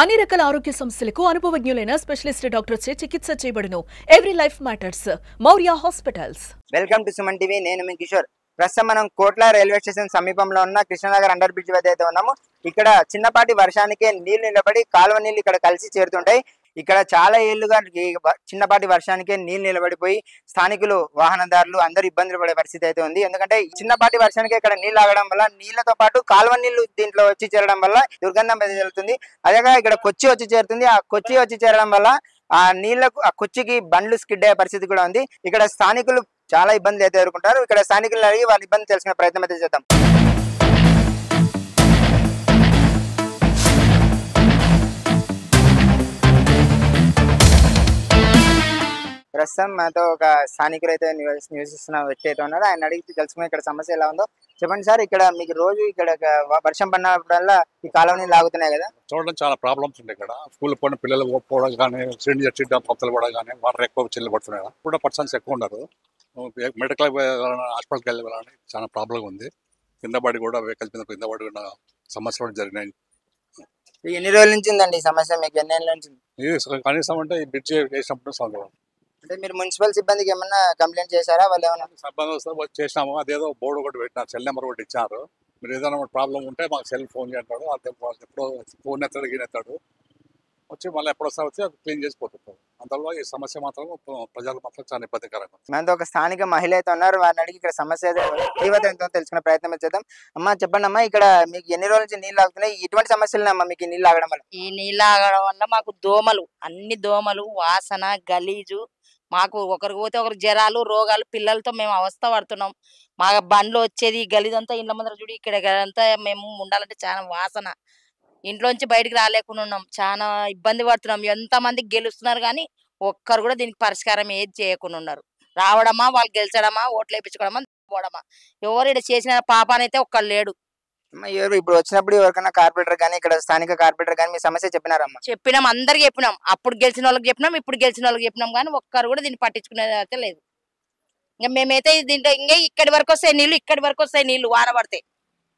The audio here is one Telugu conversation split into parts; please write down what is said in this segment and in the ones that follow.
అన్ని రకాల ఆరోగ్య సమస్యలకు అనుభవజ్ఞులైన స్పెషలిస్ట్ డాక్టర్స్ చే చికిత్స చేయబడును. Every life matters. Maurya hospitals. Welcome to Suman TV. నేను మీ కిషోర్. ప్రస్తుతం మనం కోట్ల రైల్వే స్టేషన్ సమీపంలో ఉన్న కృష్ణనగర్ అండర్ బ్రిడ్జ్ వద్ద అయితే ఉన్నాము. ఇక్కడ చిన్నపాటి వర్షానికే నీళ్లు నిలబడి కాలువ నీళ్లు ఇక్కడ కలిసి చేరుతుంటాయి. ఇక్కడ చాలా ఏళ్లుగా చిన్నపాటి వర్షానికే నీళ్లు నిలబడిపోయి స్థానికులు వాహనదారులు అందరూ ఇబ్బందులు పడే పరిస్థితి అయితే ఉంది. ఎందుకంటే చిన్నపాటి వర్షానికి ఇక్కడ నీళ్లు ఆగడం వల్ల నీళ్లతో పాటు కాలువ నీళ్లు దీంట్లో వచ్చి చేరడం వల్ల దుర్గంధం వెదజల్లుతుంది. అదేగా ఇక్కడ కొచ్చి వచ్చి చేరుతుంది. ఆ కొచ్చి వచ్చి చేరడం వల్ల ఆ నీళ్లకు ఆ కొచ్చికి బండ్లు స్కిడ్ అయ్యే పరిస్థితి కూడా ఉంది. ఇక్కడ స్థానికులు చాలా ఇబ్బందులు అయితే ఎదుర్కొంటారు. ఇక్కడ స్థానికులను అడిగి వాళ్ళ ఇబ్బంది తెలుసుకునే ప్రయత్నం అయితే చేద్దాం. ప్రస్తుతం మనతో ఒక స్థానికులు అయితే నివసిస్తున్న వ్యక్తి అయితే ఉన్నారు. ఆయన అడిగి తెలుసుకుని ఇక్కడ సమస్య ఎలా ఉందో చెప్పండి సార్. ఇక్కడ మీకు రోజు ఇక్కడ వర్షం పడినప్పుడల్లా ఈ కాలువ నీళ్ళు లాగుతున్నాయి కదా, చూడడం చాలా ప్రాబ్లమ్స్ ఉంటాయి. ఇక్కడ స్కూల్ పోయిన పిల్లలు పోవడం కానీ సీనియర్ కొత్తలు పడడం కానీ వాటర్ ఎక్కువ చెల్లి పడుతున్నాయి. కూడా పర్సన్స్ ఎక్కువ ఉన్నారు. మెడికల్ హాస్పిటల్కి వెళ్ళాలని చాలా ప్రాబ్లం ఉంది. కింద పడి కూడా వెహికల్ మీద కింద పడి కూడా సమస్యలు జరిగినాయి. ఎన్ని రోజుల నుంచి ఉందండి ఈ సమస్య? మీకు ఎన్ని ఏళ్ళ నుంచి? ఇది కనీసం అంటే ఈ బ్రిడ్జ్ వేసినప్పుడు అంటే మీరు మున్సిపల్ సిబ్బందికి ఏమన్నా కంప్లైంట్ చేశారా? వాళ్ళు ఏమన్నా సిబ్బంది చేసినాము. అదేదో బోర్డు ఒకటి పెట్టినారు, సెల్ నెంబర్ ఒకటి ఇచ్చారు. మీరు ఏదైనా ప్రాబ్లం ఉంటే మాకు సెల్ ఫోన్ చేస్తాడు. అదే ఎప్పుడో ఫోన్ ఎత్తాడు గినెత్తాడు వచ్చి మళ్ళీ ఎప్పుడు వస్తా వచ్చి అది క్లీన్ చేసిపోతుంటారు. అందువల్ల ఈ సమస్య మాత్రం ప్రజలు మాత్రం చాలా ఇబ్బందికరంగా. మనతో ఒక స్థానిక మహిళ అయితే ఉన్నారు. వారిని అడిగి ఇక్కడ సమస్య తీవ్రత ఎంతో తెలుసుకునే ప్రయత్నం చేద్దాం. అమ్మా చెప్పండి అమ్మా, ఇక్కడ మీకు ఎన్ని రోజుల నుంచి నీళ్ళు ఆగుతున్నాయి? ఎటువంటి సమస్యలు అమ్మా మీకు నీళ్ళు ఆగడం వల్ల? ఈ నీళ్ళు ఆగడం వల్ల మాకు దోమలు, అన్ని దోమలు, వాసన, గలీజు, మాకు ఒకరికి పోతే ఒకరు జ్వరాలు, రోగాలు, పిల్లలతో మేము అవస్థ పడుతున్నాం. మా బండ్లు వచ్చేది గలీదంతా ఇండ్ల ముందర చూడి ఇక్కడ అంతా మేము ఉండాలంటే చాలా వాసన, ఇంట్లోంచి బయటికి రాలేకుండా ఉన్నాం. చాలా ఇబ్బంది పడుతున్నాం. ఎంతమందికి గెలుస్తున్నారు కానీ ఒక్కరు కూడా దీనికి పరిష్కారం ఏది చేయకుండా ఉన్నారు. రావడమా, వాళ్ళు గెలిచడమా, ఓట్లు వేయించుకోవడమా, పోవడమా, ఎవరు ఇక్కడ చేసిన పాపానైతే ఒక్కరు లేడు. ఎవరు ఇప్పుడు వచ్చినప్పుడు ఎవరికైనా కార్పొరేటర్ కానీ ఇక్కడ స్థానిక కార్పొరేటర్ కానీ మీ సమస్య చెప్పినారమ్మా? చెప్పినాం, అందరికి చెప్పినాం. అప్పుడు గెలిచిన వాళ్ళకి చెప్పినాం, ఇప్పుడు గెలిచిన వాళ్ళకి చెప్పినాం, కానీ ఒక్కరు కూడా దీన్ని పట్టించుకునేది అయితే లేదు. ఇంకా మేమైతే దీంట్లో ఇంకా ఇక్కడి వరకు వస్తాయి నీళ్లు, ఇక్కడి వరకు వస్తాయి నీళ్లు. వాన పడితే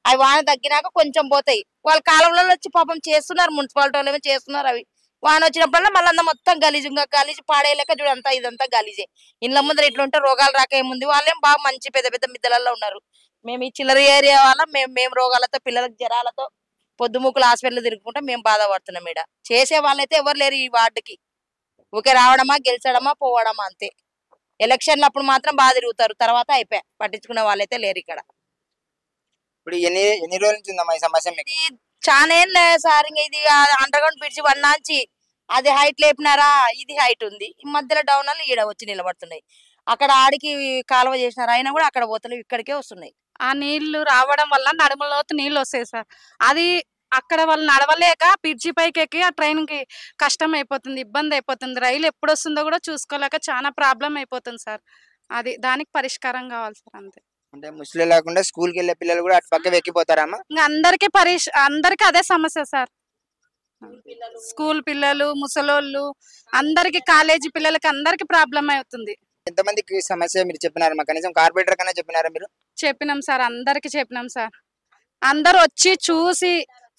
అవి వాన తగ్గినాక కొంచెం పోతాయి. వాళ్ళ కాలంలో వచ్చి పాపం చేస్తున్నారు, మున్సిపాలిటీ వాళ్ళు ఏమో చేస్తున్నారు. అవి వాన వచ్చినప్పుడల్లా మళ్ళీ అంతా మొత్తం గలీజు, ఇంకా గలీజు పాడేయలేక చూడంతా ఇదంతా గలీజే. ఇండ్ల ముందర ఇట్లుంటే రోగాలు రాక ఏముంది, వాళ్ళేం బాగా మంచి పెద్ద పెద్ద మిద్దెలలో ఉన్నారు. మేము ఈ చిల్లర ఏరియా వల్ల మేము రోగాలతో, పిల్లలకు జ్వరాలతో పొద్దుముక్కులు హాస్పిటల్ తిరుగుకుంటే మేము బాధపడుతున్నాం. ఈడ చేసే వాళ్ళైతే ఎవరు లేరు ఈ వార్డుకి. ఊకే రావడమా, గెలిచడమా, పోవడమా అంతే. ఎలక్షన్లు అప్పుడు మాత్రం బాగా తిరుగుతారు, తర్వాత అయిపోయా, పట్టించుకునే వాళ్ళైతే లేరు ఇక్కడ. ఇప్పుడు ఎన్ని రోజుల నుంచి ఉందమ్మా ఈ సమస్య మీకు? చాలా ఏం లేదు సార్. ఇంకా ఇది అండర్ గ్రౌండ్ బ్రిడ్జ్ వన్నాంచి అది హైట్ లేపినారా, ఇది హైట్ ఉంది, ఈ మధ్యలో డౌన్ అలా ఈడ వచ్చి నిలబడుతున్నాయి. అక్కడ ఆడికి కాలువ చేసినారు, అయినా కూడా అక్కడ పోతలేవు, ఇక్కడికే వస్తున్నాయి. ఆ నీళ్లు రావడం వల్ల నడుమలోతు నీళ్ళు వస్తాయి సార్. అది అక్కడ వాళ్ళు నడవలేక బ్రిడ్జి పైకి ఎక్కి ఆ ట్రైన్ కి కష్టం అయిపోతుంది, ఇబ్బంది అయిపోతుంది. రైలు ఎప్పుడు వస్తుందో కూడా చూసుకోలేక చాలా ప్రాబ్లం అయిపోతుంది సార్. అది దానికి పరిష్కారం కావాలి సార్. అంతే. అంటే ముస్లిం లేకుండా స్కూల్ కి వెళ్ళే పిల్లలు కూడా అటు పక్క వెక్కిపోతారమ్మా? ఇంకా అందరికి అదే సమస్య సార్. స్కూల్ పిల్లలు, ముసలోళ్ళు, అందరికి, కాలేజీ పిల్లలకి అందరికి ప్రాబ్లం అవుతుంది. ఎంతమందికి సమస్య మీరు చెప్పినారమ్మా? కనీసం కార్పొరేటర్ కన్నా చెప్పినారా మీరు? చెప్పినాం సార్, అందరికి చెప్పినాం సార్. అందరు వచ్చి చూసి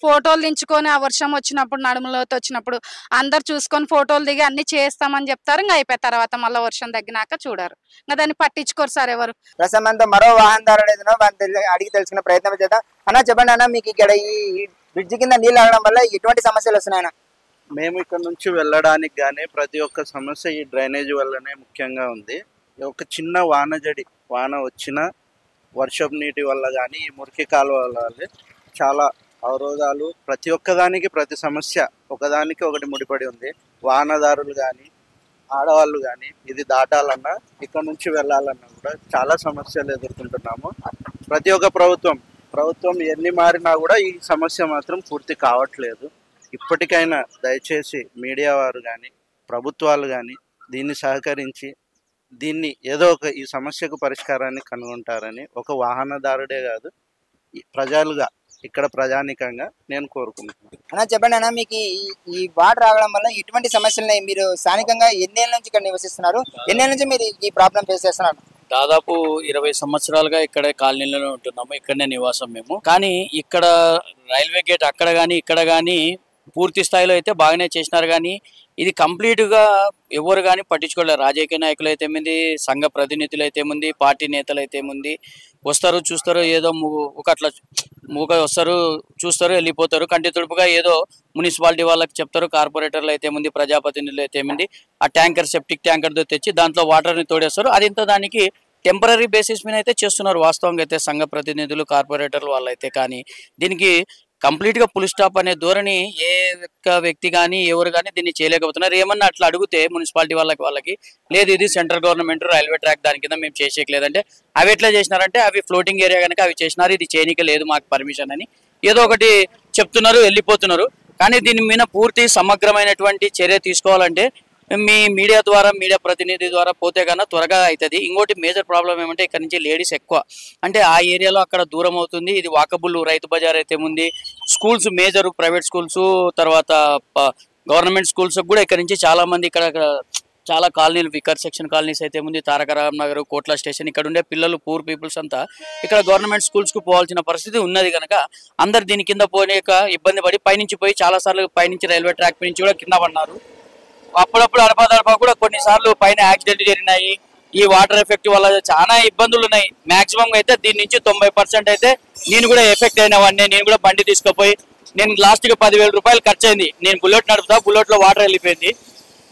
ఫోటోలు దించుకొని, ఆ వర్షం వచ్చినప్పుడు నడుములోతో వచ్చినప్పుడు అందరు చూసుకొని ఫోటోలు దిగి అన్ని చేస్తామని చెప్తారు. ఇంకా అయిపోయిన తర్వాత మళ్ళీ వర్షం తగ్గినాక చూడరు, ఇంకా దాన్ని పట్టించుకోరు సార్ ఎవరు. ప్రస్తుతం మరో వాహనదారుడు ఏదో అడిగి తెలుసుకునే ప్రయత్నం చేద్దాం. అన్నా చెప్పండి అన్న, మీకు ఇక్కడ ఈ బ్రిడ్జ్ కింద నీళ్ళు ఆగడం వల్ల ఎటువంటి సమస్యలు వస్తున్నాయన్నా? మేము ఇక్కడ నుంచి వెళ్ళడానికి కానీ ప్రతి ఒక్క సమస్య ఈ డ్రైనేజ్ వల్లనే ముఖ్యంగా ఉంది. ఒక చిన్న వాన వచ్చిన వర్షపు నీటి వల్ల కానీ ఈ మురికి కాలువ వల్ల చాలా అవరోధాలు, ప్రతి ఒక్కదానికి ప్రతి సమస్య ఒకదానికి ఒకటి ముడిపడి ఉంది. వాహనదారులు కానీ, ఆడవాళ్ళు కానీ ఇది దాటాలన్నా, ఇక్కడ నుంచి వెళ్ళాలన్నా కూడా చాలా సమస్యలు ఎదుర్కొంటున్నాము. ప్రతి ఒక్క ప్రభుత్వం ఎన్ని మారినా కూడా ఈ సమస్య మాత్రం పూర్తి కావట్లేదు. ఇప్పటికైనా దయచేసి మీడియా వారు కానీ, ప్రభుత్వాలు కానీ దీన్ని సహకరించి దీన్ని ఏదో ఒక ఈ సమస్యకు పరిష్కారాన్ని కనుగొంటారని ఒక వాహనదారుడే కాదు, ప్రజలుగా ఇక్కడ ప్రజానికంగా నేను కోరుకుంటున్నాను. అన్నా చెప్పండి అన్న, మీకు ఈ వాటర్ రావడం వల్ల ఎటువంటి సమస్యలు మీరు స్థానికంగా ఎన్నేళ్ళ నుంచి ఇక్కడ నివసిస్తున్నారు? ఎన్నేళ్ళ నుంచి మీరు ఈ ప్రాబ్లం ఫేస్ చేస్తున్నారు? దాదాపు 20 సంవత్సరాలుగా ఇక్కడే కాలనీలోనే ఉంటున్నాము. ఇక్కడనే నివాసం మేము. కానీ ఇక్కడ రైల్వే గేట్ అక్కడ కానీ ఇక్కడ కానీ పూర్తి స్థాయిలో అయితే బాగానే చేసినారు. కానీ ఇది కంప్లీట్గా ఎవరు కానీ పట్టించుకోలేదు. రాజకీయ నాయకులు అయితే ఏముంది, సంఘ ప్రతినిధులు అయితే ఏముంది, పార్టీ నేతలు అయితే ఏముంది, వస్తారు చూస్తారు, ఏదో అట్లా వస్తారు చూస్తారు వెళ్ళిపోతారు. కంటి తుడుపుగా ఏదో మున్సిపాలిటీ వాళ్ళకి చెప్తారు. కార్పొరేటర్లు అయితే ఏముంది, ప్రజాప్రతినిధులు అయితే ఏముంది, ఆ ట్యాంకర్ సెప్టిక్ ట్యాంకర్తో తెచ్చి దాంట్లో వాటర్ని తోడేస్తారు. అది ఇంత దానికి టెంపరీ బేసిస్ మీద అయితే చేస్తున్నారు వాస్తవంగా అయితే సంఘ ప్రతినిధులు, కార్పొరేటర్లు వాళ్ళైతే. కానీ దీనికి కంప్లీట్గా ఫుల్ స్టాప్ అనే ధోరణి ఏ వ్యక్తి కానీ ఎవరు కానీ దీన్ని చేయలేకపోతున్నారు. ఏమన్నా అట్లా అడిగితే మున్సిపాలిటీ వాళ్ళకి లేదు, ఇది సెంట్రల్ గవర్నమెంట్ రైల్వే ట్రాక్ దాని కింద మేము చేసేయలేదంటే అవి ఎట్లా చేసినారంటే అవి ఫ్లోటింగ్ ఏరియా కనుక అవి చేసినారు, ఇది చేయనిక లేదు మాకు పర్మిషన్ అని ఏదో ఒకటి చెప్తున్నారు, వెళ్ళిపోతున్నారు. కానీ దీని మీద పూర్తి సమగ్రమైనటువంటి చర్య తీసుకోవాలంటే మీ మీడియా ద్వారా, మీడియా ప్రతినిధి ద్వారా పోతే కన్నా త్వరగా అవుతుంది. ఇంకోటి మేజర్ ప్రాబ్లం ఏమంటే ఇక్కడ నుంచి లేడీస్ ఎక్కువ, అంటే ఆ ఏరియాలో అక్కడ దూరం అవుతుంది. ఇది వాకబుల్ రైతు బజార్ అయితే ఉంది, స్కూల్స్ మేజర్ ప్రైవేట్ స్కూల్స్, తర్వాత గవర్నమెంట్ స్కూల్స్ కూడా ఇక్కడ నుంచి చాలా మంది ఇక్కడ చాలా కాలనీలు, వికర్ సెక్షన్ కాలనీస్ అయితే ఉంది, తారకరామ్ నగర్, కోట్ల స్టేషన్, ఇక్కడ ఉండే పిల్లలు పూర్ పీపుల్స్ అంతా ఇక్కడ గవర్నమెంట్ స్కూల్స్కు పోవాల్సిన పరిస్థితి ఉన్నది. కనుక అందరు దీని కింద పోలేక ఇబ్బంది పడి పైనుంచి పోయి చాలాసార్లు పైనుంచి రైల్వే ట్రాక్ నుంచి కూడా కింద పడినారు. అప్పుడప్పుడు అడపా కూడా కొన్నిసార్లు పైన యాక్సిడెంట్ జరిగినాయి. ఈ వాటర్ ఎఫెక్ట్ వల్ల చాలా ఇబ్బందులు ఉన్నాయి. మాక్సిమం అయితే దీని నుంచి 90% అయితే నేను కూడా ఎఫెక్ట్ అయినవాడిని. నేను కూడా బండి తీసుకుపోయి నేను లాస్ట్కి 10,000 రూపాయలు ఖర్చు అయింది. నేను బుల్లెట్ నడుపుతా, బుల్లెట్లో వాటర్ వెళ్ళిపోయింది,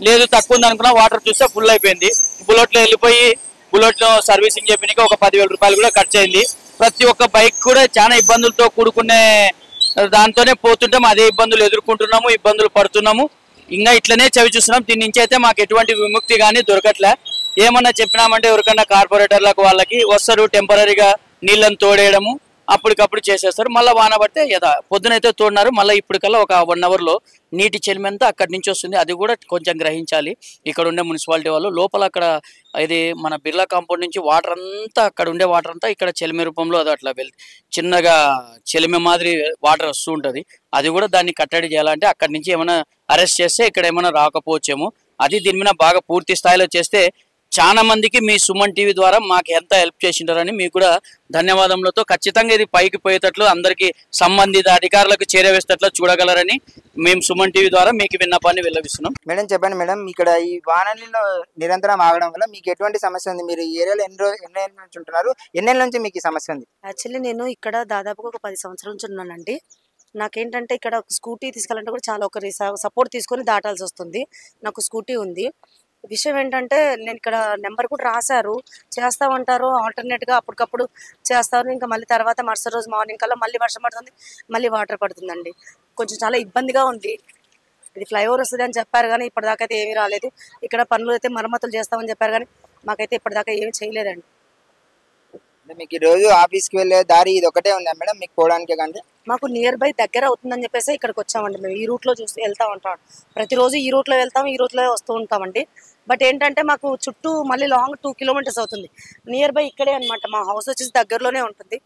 లేదు తక్కువ ఉంది అనుకున్నా, వాటర్ చూస్తే ఫుల్ అయిపోయింది. బుల్లెట్లో వెళ్ళిపోయి బుల్లెట్లో సర్వీసింగ్ చెప్పినాక ఒక 10,000 రూపాయలు కూడా ఖర్చు అయింది. ప్రతి ఒక్క బైక్ కూడా చాలా ఇబ్బందులతో కూడుకునే దాంతోనే పోతుంటాం, అదే ఇబ్బందులు ఎదుర్కొంటున్నాము, ఇబ్బందులు పడుతున్నాము. ఇంకా ఇట్లనే చవి చూస్తున్నాం. దీని నుంచి అయితే మాకు ఎటువంటి విముక్తి కానీ దొరకట్లే. ఏమన్నా చెప్పినామంటే ఎవరికన్నా కార్పొరేటర్లకు వాళ్ళకి వస్తారు, టెంపరీగా నీళ్ళని తోడేయడము, అప్పటికప్పుడు చేసేస్తారు. మళ్ళీ వాన పడితే పొద్దునైతే తోడినారు, మళ్ళీ ఇప్పటికల్లా ఒక 1 అవర్లో నీటి చెలిమి అంతా అక్కడి నుంచి వస్తుంది. అది కూడా కొంచెం గ్రహించాలి ఇక్కడ ఉండే మున్సిపాలిటీ వాళ్ళు. లోపల అక్కడ ఇది మన బిర్లా కాంపౌండ్ నుంచి వాటర్ అంతా, అక్కడ ఉండే వాటర్ అంతా ఇక్కడ చెలిమి రూపంలో అది అట్లా చిన్నగా చెలిమి మాదిరి వాటర్ వస్తూ ఉంటుంది. అది కూడా దాన్ని కట్టడి చేయాలంటే అక్కడి నుంచి ఏమైనా అరెస్ట్ చేస్తే ఇక్కడ ఏమైనా రాకపోవచ్చేమో. అది దీని మీద బాగా పూర్తి స్థాయిలో చేస్తే చాలా మందికి మీ సుమన్ టీవీ ద్వారా మాకు ఎంత హెల్ప్ చేసింటారని మీకు కూడా ధన్యవాదములతో ఖచ్చితంగా ఇది పైకి పోయేటట్లు అందరికీ సంబంధిత అధికారులకు చేరవేసేటట్లు చూడగలరని మేము సుమన్ టీవీ ద్వారా మీకు విన్నపాన్ని విన్నవిస్తున్నాం. మేడం చెప్పండి మేడం, ఇక్కడ ఈ వానల్లో నిరంతరం ఆగడం వల్ల మీకు ఎటువంటి సమస్య ఉంది? మీరు ఈ ఏరియాలో ఎన్ని ఏళ్ళ నుంచి ఉంటున్నారు? ఎన్నేళ్ళ నుంచి మీకు ఈ సమస్య ఉంది? యాక్చువల్లీ నేను ఇక్కడ దాదాపుగా ఒక 10 సంవత్సరాల నుంచి ఉన్నానండి. నాకేంటంటే ఇక్కడ ఒక స్కూటీ తీసుకెళ్ళాలంటే కూడా చాలా ఒకరి సపోర్ట్ తీసుకొని దాటాల్సి వస్తుంది. నాకు స్కూటీ ఉంది. విషయం ఏంటంటే నేను ఇక్కడ నెంబర్ కూడా రాశారు, చేస్తామంటారు, ఆల్టర్నేట్గా అప్పటికప్పుడు చేస్తారు. ఇంకా మళ్ళీ తర్వాత మరుసటి రోజు మార్నింగ్ కల్లా మళ్ళీ వర్షం పడుతుంది, మళ్ళీ వాటర్ పడుతుందండి. కొంచెం చాలా ఇబ్బందిగా ఉంది. ఇది ఫ్లైఓవర్ వస్తుంది అని చెప్పారు కానీ ఇప్పటిదాకా అయితే ఏమీ రాలేదు. ఇక్కడ పనులు అయితే మరమ్మతులు చేస్తామని చెప్పారు కానీ మాకైతే ఇప్పటిదాకా ఏమీ చేయలేదండి. మీకు ఈ రోజు ఆఫీస్కి వెళ్ళే దారి ఇది ఒకటే ఉందా మేడం మీకు పోవడానికి? కానీ మాకు నియర్ బై దగ్గర అవుతుందని చెప్పేసి ఇక్కడికి వచ్చామండి. మేము ఈ రూట్లో చూసి వెళ్తా ఉంటాం, ప్రతిరోజు ఈ రూట్లో వెళ్తాం, ఈ రూట్లో వస్తూ ఉంటామండి. బట్ ఏంటంటే మాకు చుట్టూ మళ్ళీ లాంగ్ 2 కిలోమీటర్స్ అవుతుంది. నియర్ బై ఇక్కడే అనమాట, మా హౌస్ వచ్చేసి దగ్గరలోనే ఉంటుంది.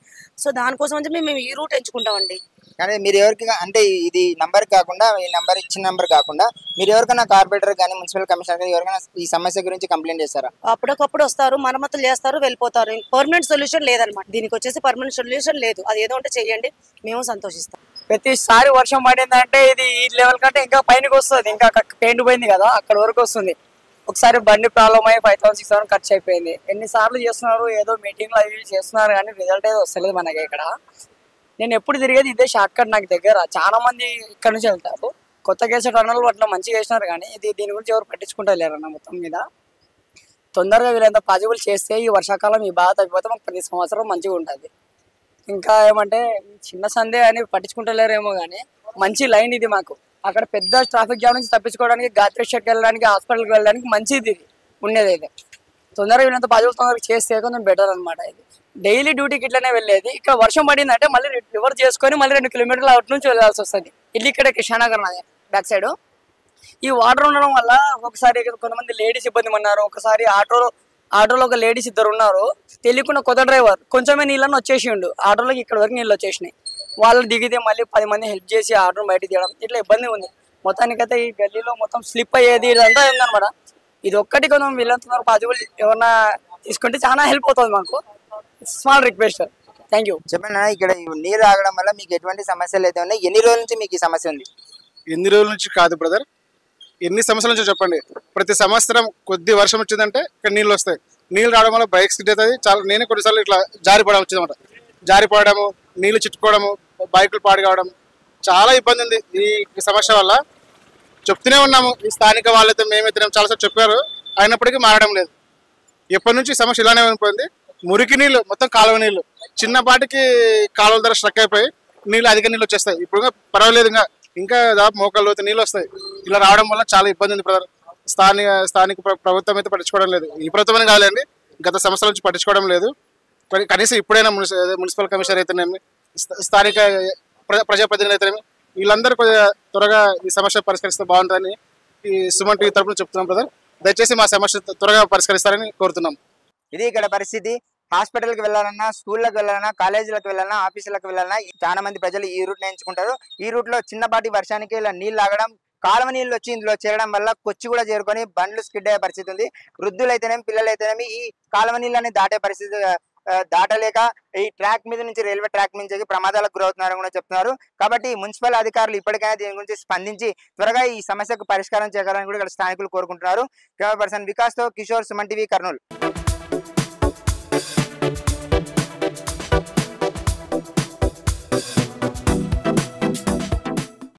సో దానికోసం అని మేము ఈ రూట్ ఎంచుకుంటామండి. కానీ మీరు ఎవరికి అంటే ఇది నంబర్ కాకుండా, ఈ నంబర్ ఇచ్చిన నంబర్ కాకుండా మీరు ఎవరికైనా కార్పొరేటర్ కానీ మున్సిపల్ కమిషనర్ కానీ ఎవరికైనా ఈ సమస్య గురించి కంప్లైంట్ చేస్తారా? అప్పటికప్పుడు వస్తారు, మరమ్మతులు చేస్తారు, వెళ్ళిపోతారు. పర్మనెంట్ సొల్యూషన్ లేదనమాట దీనికి వచ్చేసి, పర్మనెంట్ సొల్యూషన్ లేదు. అది ఏదో ఉంటే చెయ్యండి, మేము సంతోషిస్తాం. ప్రతిసారి వర్షం పడిందంటే ఇది ఈ లెవెల్ కంటే ఇంకా పైనకి వస్తుంది. ఇంకా పెయింట్ పోయింది కదా, అక్కడ వరకు వస్తుంది. ఒకసారి బండి ప్రాబ్లం అయ్యి 5,000-6,000 ఖర్చు అయిపోయింది. ఎన్నిసార్లు చేస్తున్నారు, ఏదో మీటింగ్లో అవి చేస్తున్నారు కానీ రిజల్ట్ ఏదో వస్తలేదు మనకి. ఇక్కడ నేను ఎప్పుడు తిరిగేది ఇదే షార్ట్ కట్ నాకు దగ్గర. చాలా మంది ఇక్కడ నుంచి వెళ్తారు. కొత్త కేసు టన్నల్ అట్లా మంచిగా చేసినారు కానీ దీని గురించి ఎవరు పట్టించుకుంటలేరన్న మొత్తం మీద. తొందరగా వీళ్ళంత పాజిబుల్ చేస్తే ఈ వర్షాకాలం ఈ బాధ తగ్గిపోతే మాకు ప్రతి సంవత్సరం మంచిగా ఉంటుంది. ఇంకా ఏమంటే చిన్న సందే అని పట్టించుకుంటలేరేమో కానీ మంచి లైన్ ఇది మాకు. అక్కడ పెద్ద ట్రాఫిక్ జామ్ నుంచి తప్పించుకోవడానికి, గాత్రి షెడ్కి వెళ్ళడానికి, హాస్పిటల్కి వెళ్ళడానికి మంచిది ఇది ఉండేది. అయితే తొందరగా వీళ్ళంత పాజిబుల్ తొందరగా చేస్తే కొంచెం బెటర్ అనమాట. ఇది డైలీ డ్యూటీకి ఇట్లనే వెళ్ళేది. ఇక్కడ వర్షం పడిందంటే మళ్ళీ రివర్స్ చేసుకొని మళ్ళీ 2 కిలోమీటర్లు అవుట్ నుంచి వెళ్ళాల్సి వస్తుంది. ఇల్లు ఇక్కడ కృష్ణానగర్ బ్యాక్ సైడ్. ఈ వాటర్ ఉండడం వల్ల ఒకసారి కొంతమంది లేడీస్ ఇబ్బంది పడినారు. ఒకసారి ఆటోలో ఒక లేడీస్ 2 ఉన్నారు. తెలియకుండా కొత్త డ్రైవర్ కొంచెమే నీళ్ళని వచ్చేసిండు ఆటోలోకి, ఇక్కడ వరకు నీళ్ళు వచ్చేసినాయి. వాళ్ళు దిగితే మళ్ళీ 10 మంది హెల్ప్ చేసి ఆటోని బయటకు తీయడం, ఇట్లా ఇబ్బంది ఉంది. మొత్తానికైతే ఈ గల్లీలో మొత్తం స్లిప్ అయ్యేది ఇదంతా ఏందనమాట. ఇది ఒక్కటి కొంచెం వీళ్ళంటున్నారు పాజిబుల్ ఎవరన్నా తీసుకుంటే చాలా హెల్ప్ అవుతుంది మాకు. Small request. Thank you. చెప్పండి, ఇక్కడ నీరు ఆగడం వల్ల మీకు ఎటువంటి సమస్యలు అయితే ఉన్నాయి? ఎన్ని రోజుల నుంచి మీకు ఈ సమస్య ఉంది? ఎన్ని రోజుల నుంచి కాదు బ్రదర్, ఎన్ని సంవత్సరాల నుంచి చెప్పండి. ప్రతి సంవత్సరం కొద్ది వర్షం వచ్చిందంటే ఇక్కడ నీళ్ళు వస్తాయి. నీళ్ళు రావడం వల్ల బైక్ స్కిడ్ అవుతుంది. చాలా నేనే కొన్నిసార్లు ఇట్లా జారిపోవడం వచ్చిందన్నమాట. జారిపోవడము, నీళ్ళు చుట్టుకోవడము, బైకులు పాడు కావడం, చాలా ఇబ్బంది ఉంది ఈ సమస్య వల్ల. చెప్తూనే ఉన్నాము, ఈ స్థానిక వాళ్ళైతే మేమైతే చాలాసార్లు చెప్పారు, అయినప్పటికీ మారడం లేదు. ఎప్పటి నుంచి సమస్య ఇలానే ఉండిపోయింది. మురికి నీళ్ళు, మొత్తం కాలువ నీళ్ళు, చిన్నపాటికి కాలువల ధర స్ట్రక్ అయిపోయి నీళ్ళు అధిక నీళ్ళు వచ్చేస్తాయి. ఇప్పుడు పర్వాలేదు, ఇంకా దాదాపు మోకాళ్ళ లోతు నీళ్ళు వస్తాయి. ఇలా రావడం వల్ల చాలా ఇబ్బంది ఉంది బ్రదర్. స్థానిక ప్రభుత్వం అయితే పట్టించుకోవడం లేదు. ఈ ప్రభుత్వం కాదండి, గత సంవత్సరాల నుంచి పట్టించుకోవడం లేదు. కనీసం ఇప్పుడైనా మున్సిపల్ కమిషనర్ అయితేనేమి, స్థానిక ప్రజాప్రతినిధులు అయితేనేమి, వీళ్ళందరూ కొద్దిగా త్వరగా ఈ సమస్య పరిష్కరిస్తే బాగుంటుందని ఈ సుమన్ టీవీ తరఫున చెప్తున్నాం బ్రదర్. దయచేసి మా సమస్య త్వరగా పరిష్కరిస్తారని కోరుతున్నాం. ఇది ఇక్కడ పరిస్థితి. హాస్పిటల్కి వెళ్ళాలన్నా, స్కూళ్ళకి వెళ్ళాలన్నా, కాలేజీలకు వెళ్ళాలన్నా, ఆఫీసులకు వెళ్ళాలన్నా చాలా మంది ప్రజలు ఈ రూట్ ఎంచుకుంటారు. ఈ రూట్ లో చిన్నపాటి వర్షానికి ఇలా నీళ్ళు ఆగడం, కాలువ నీళ్ళు వచ్చి ఇందులో చేరడం వల్ల కొచ్చి కూడా చేరుకొని బండ్లు స్కిడ్ అయ్యే పరిస్థితి ఉంది. వృద్ధులైతేనేమి, పిల్లలైతేనేమి ఈ కాలువ నీళ్ళని దాటే పరిస్థితి దాటలేక ఈ ట్రాక్ మీద నుంచి, రైల్వే ట్రాక్ నుంచి ప్రమాదాలకు గురవుతున్నారని కూడా చెప్తున్నారు. కాబట్టి మున్సిపల్ అధికారులు ఇప్పటికైనా దీని గురించి స్పందించి త్వరగా ఈ సమస్యకు పరిష్కారం చేయాలని కూడా ఇక్కడ స్థానికులు కోరుకుంటున్నారు. కెమెరా పర్సన్ వికాస్ తో కిషోర్, సుమన్ టీవీ, కర్నూలు.